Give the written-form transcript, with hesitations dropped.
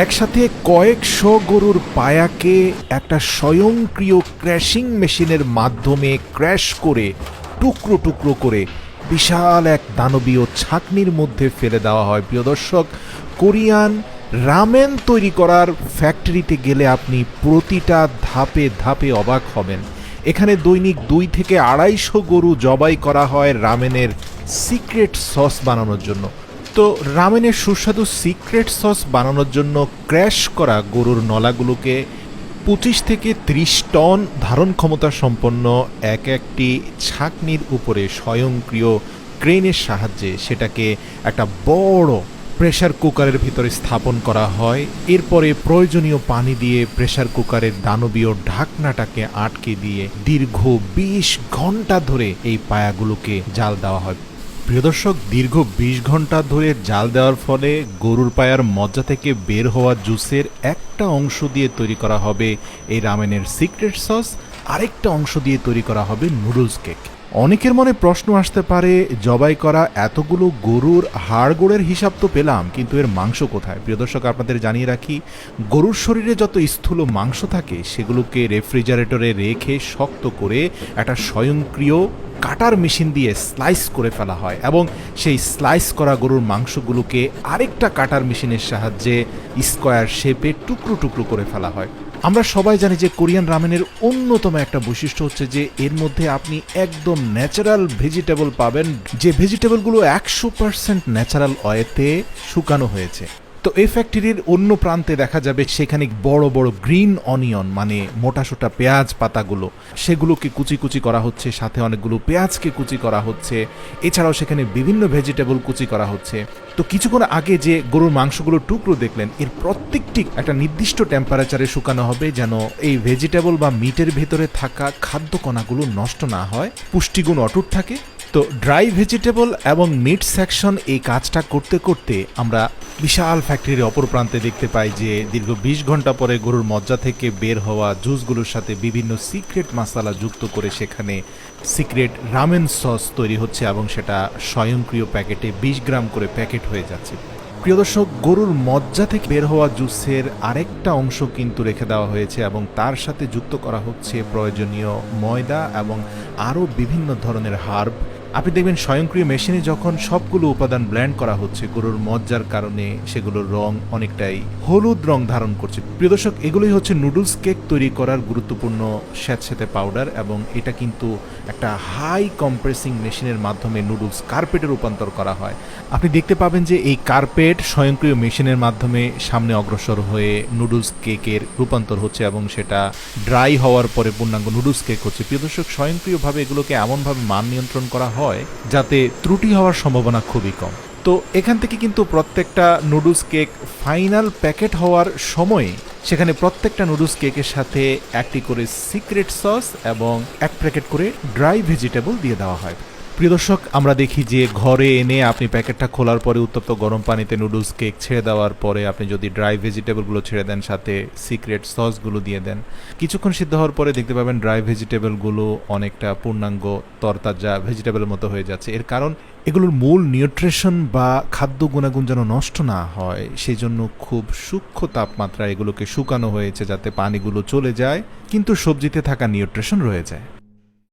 একসাথে কয়েকশো গরুর পায়াকে একটা স্বয়ংক্রিয় ক্র্যাশিং মেশিনের মাধ্যমে ক্র্যাশ করে টুকরো টুকরো করে বিশাল এক দানবীয় ছাঁকনির মধ্যে ফেলে দেওয়া হয়। প্রিয় দর্শক, কোরিয়ান রামেন তৈরি করার ফ্যাক্টরিতে গেলে আপনি প্রতিটা ধাপে ধাপে অবাক হবেন। এখানে দৈনিক 2 থেকে 250 গরু জবাই করা হয় রামেনের সিক্রেট সস বানানোর জন্য। তো রামেনের সুস্বাদু সিক্রেট সস বানানোর জন্য ক্র্যাশ করা গরুর নলাগুলোকে 25 থেকে 30 টন ধারণ ক্ষমতা সম্পন্ন একটি ছাঁকনির উপরে স্বয়ংক্রিয় ক্রেনের সাহায্যে সেটাকে একটা বড় প্রেসার কুকারের ভিতরে স্থাপন করা হয়। এরপরে প্রয়োজনীয় পানি দিয়ে প্রেসার কুকারের দানবীয় ঢাকনাটাকে আটকে দিয়ে দীর্ঘ 20 ঘন্টা ধরে এই পায়াগুলোকে জাল দেওয়া হয়। প্রিয় দর্শক, দীর্ঘ 20 ঘন্টা ধরে জাল দেওয়ার ফলে গরুর পায়ার মজ্জা থেকে বের হওয়া জুসের একটা অংশ দিয়ে তৈরি করা হবে এই রামেনের সিক্রেট সস, আরেকটা অংশ দিয়ে তৈরি করা হবে নুডলস কেক। অনেকের মনে প্রশ্ন আসতে পারে, জবাই করা এতগুলো গরুর হাড়গোড়ের হিসাব তো পেলাম, কিন্তু এর মাংস কোথায়? প্রিয় দর্শক, আপনাদের জানিয়ে রাখি, গরুর শরীরে যত স্থূল মাংস থাকে সেগুলোকে রেফ্রিজারেটরে রেখে শক্ত করে একটা স্বয়ংক্রিয় কাটার মেশিন দিয়ে স্লাইস করে ফেলা হয় এবং সেই স্লাইস করা গরুর মাংসগুলোকে আরেকটা কাটার মেশিনের সাহায্যে স্কোয়ার শেপে টুকরো টুকরো করে ফেলা হয়। আমরা সবাই জানি যে কোরিয়ান রামেনের অন্যতম একটা বৈশিষ্ট্য হচ্ছে যে এর মধ্যে আপনি একদম ন্যাচারাল ভেজিটেবল পাবেন, যে ভেজিটেবলগুলো 100% ন্যাচারাল ওয়েতে শুকানো হয়েছে। তো এই ফ্যাক্টরির অন্য প্রান্তে দেখা যাবে সেখানে বড় বড় গ্রিন অনিয়ন, মানে মোটাসোটা পেঁয়াজ পাতাগুলো, সেগুলোকে কুচি কুচি করা হচ্ছে, সাথে অনেকগুলো পেঁয়াজকে কুচি করা হচ্ছে। এছাড়াও সেখানে বিভিন্ন ভেজিটেবল কুচি করা হচ্ছে। তো কিছুক্ষণ আগে যে গরুর মাংসগুলো টুকরো দেখলেন, এর প্রত্যেকটি একটা নির্দিষ্ট টেম্পারেচারে শুকানো হবে যেন এই ভেজিটেবল বা মিটের ভেতরে থাকা খাদ্য কণাগুলো নষ্ট না হয়, পুষ্টিগুণ অটুট থাকে। তো ড্রাই ভেজিটেবল এবং মিট সেকশন এই কাজটা করতে করতে আমরা বিশাল ফ্যাক্টরির অপর প্রান্তে দেখতে পাই যে দীর্ঘ 20 ঘন্টা পরে গরুর মজ্জা থেকে বের হওয়া জুসগুলোর সাথে বিভিন্ন সিক্রেট মশলা যুক্ত করে সেখানে সিক্রেট রামেন সস তৈরি হচ্ছে এবং সেটা স্বয়ংক্রিয় প্যাকেটে 20 গ্রাম করে প্যাকেট হয়ে যাচ্ছে। প্রিয় দর্শক, গরুর মজ্জা থেকে বের হওয়া জুসের আরেকটা অংশ কিন্তু রেখে দেওয়া হয়েছে এবং তার সাথে যুক্ত করা হচ্ছে প্রয়োজনীয় ময়দা এবং আরও বিভিন্ন ধরনের হার্ব। আপনি দেখবেন স্বয়ংক্রিয় মেশিনে যখন সবগুলো উপাদান ব্লেন্ড করা হচ্ছে, গরুর মজ্জার কারণে সেগুলোর রং অনেকটাই হলুদ রং ধারণ করছে। প্রিয় দর্শক, এগুলোই হচ্ছে নুডলস কেক তৈরি করার গুরুত্বপূর্ণ স্যাঁতসেঁতে পাউডার এবং এটা কিন্তু একটা হাই কম্প্রেসিং মেশিনের মাধ্যমে নুডলস কার্পেটে রূপান্তর করা হয়। আপনি দেখতে পাবেন যে এই কার্পেট স্বয়ংক্রিয় মেশিনের মাধ্যমে সামনে অগ্রসর হয়ে নুডলস কেকের রূপান্তর হচ্ছে এবং সেটা ড্রাই হওয়ার পরে পূর্ণাঙ্গ নুডলস কেক হচ্ছে। প্রিয় দর্শক, স্বয়ংক্রিয়ভাবে এগুলোকে এমনভাবে মান নিয়ন্ত্রণ করা হয় যাতে ত্রুটি হওয়ার সম্ভাবনা খুবই কম। তো এখান থেকে কিন্তু প্রত্যেকটা নুডলস কেক ফাইনাল প্যাকেট হওয়ার সময় সেখানে প্রত্যেকটা নুডলস কেকের সাথে একটি করে সিক্রেট সস এবং এক প্যাকেট করে ড্রাই ভেজিটেবল দিয়ে দেওয়া হয়। প্রিয় দর্শক, আমরা দেখি যে ঘরে এনে আপনি প্যাকেটটা খোলার পরে উত্তপ্ত গরম পানিতে নুডলস কেক ছেড়ে দেওয়ার পরে আপনি যদি ড্রাই ভেজিটেবলগুলো ছেড়ে দেন, সাথে সিক্রেট সসগুলো দিয়ে দেন, কিছুক্ষণ সিদ্ধ হওয়ার পরে দেখতে পাবেন ড্রাই ভেজিটেবলগুলো অনেকটা পূর্ণাঙ্গ তরতাজা ভেজিটেবলের মতো হয়ে যাচ্ছে। এর কারণ এগুলোর মূল নিউট্রিশন বা খাদ্য গুণাগুণ যেন নষ্ট না হয় সেই জন্য খুব সূক্ষ্ম তাপমাত্রায় এগুলোকে শুকানো হয়েছে যাতে পানিগুলো চলে যায় কিন্তু সবজিতে থাকা নিউট্রিশন রয়ে যায়।